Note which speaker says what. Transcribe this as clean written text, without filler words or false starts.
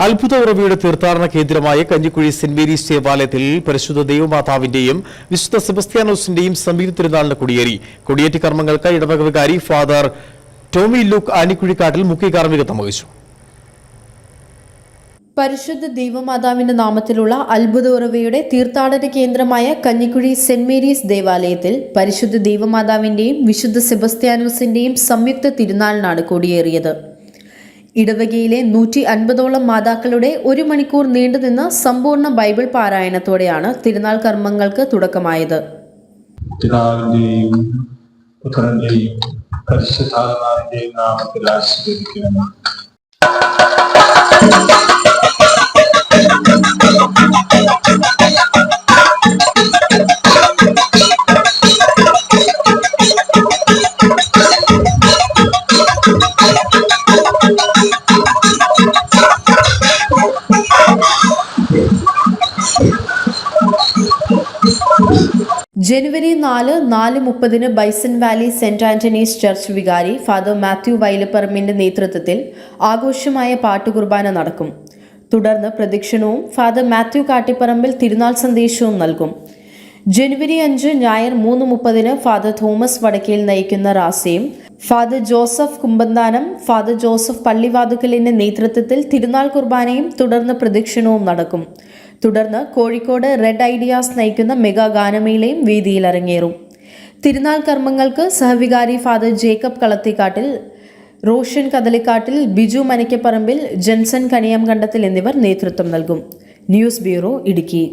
Speaker 1: അത്ഭുത ഉറവിയുടെ തീർത്ഥാടന കേന്ദ്രമായ കഞ്ഞിക്കുഴി സെന്റ് മേരീസ് ദേവാലയത്തിൽ പരിശുദ്ധ ദൈവമാതാവിന്റെയും വിശുദ്ധ സെബസ്ത്യാനോസിന്റെയും സംയുക്ത തിരുനാളിന് കൊടിയേറി. കൊടിയേറ്റ് കർമ്മങ്ങൾക്ക് ഇടവക വികാരി ഫാദർ ടോമി ലൂക്ക് ആനിക്കുഴിക്കാട്ടിൽ മുഖ്യ കാർമ്മികത്വം വഹിച്ചു.
Speaker 2: പരിശുദ്ധ ദൈവമാതാവിന്റെ നാമത്തിലുള്ള അത്ഭുത ഉറവയുടെ തീർത്ഥാടന കേന്ദ്രമായ കഞ്ഞിക്കുഴി സെന്റ് മേരീസ് ദേവാലയത്തിൽ പരിശുദ്ധ ദൈവമാതാവിന്റെയും വിശുദ്ധ സെബസ്ത്യാനോസിന്റെയും സംയുക്ത തിരുനാളിനാണ് കൊടിയേറിയത്. ഇടവകയിലെ 150ഓളം മാതാക്കളുടെ 1 മണിക്കൂർ നീണ്ടുനിന്ന സമ്പൂർണ്ണ ബൈബിൾ പാരായണത്തോടെയാണ് തിരുനാൾ കർമ്മങ്ങൾക്ക് തുടക്കമായത്.
Speaker 3: പിതാവിന്റെയും പുത്രന്റെയും പരിശുദ്ധാത്മാവിന്റെയും നാമത്തിൽ ആശീർവദിക്കുന്നു.
Speaker 2: ജനുവരി 4-4:30 Bison Valley saint Antony's church വികാരി ഫാദർ മാത്യു വൈലപ്പറമ്പിന്റെ നേതൃത്വത്തിൽ ആഘോഷമായ പാട്ടുകുർബാന നടക്കും. തുടർന്ന് പ്രദക്ഷിണവും ഫാദർ മാത്യു കാട്ടിപ്പറമ്പിൽ തിരുനാൾ സന്ദേശവും നൽകും. ജനുവരി 5 ഞായർ 3:30 ഫാദർ തോമസ് വടക്കേൽ നയിക്കുന്ന റാസയും ഫാദർ ജോസഫ് കുമ്പന്താനം, ഫാദർ ജോസഫ് പള്ളിവാതുക്കലിന്റെ നേതൃത്വത്തിൽ തിരുനാൾ കുർബാനയും തുടർന്ന് പ്രദക്ഷിണവും നടക്കും. തുടർന്ന് കോഴിക്കോട് റെഡ് ഐഡിയാസ് നയിക്കുന്ന മെഗാ ഗാനമേളയും വേദിയിൽ അരങ്ങേറും. തിരുനാൾ കർമ്മങ്ങൾക്ക് സഹവികാരി ഫാദർ ജേക്കബ് കളത്തിക്കാട്ടിൽ, റോഷൻ കദലിക്കാട്ടിൽ, ബിജു മനക്കപ്പറമ്പിൽ, ജൻസൺ കണിയാംകണ്ടത്തിൽ എന്നിവർ നേതൃത്വം നൽകും. News bureau, Idukki.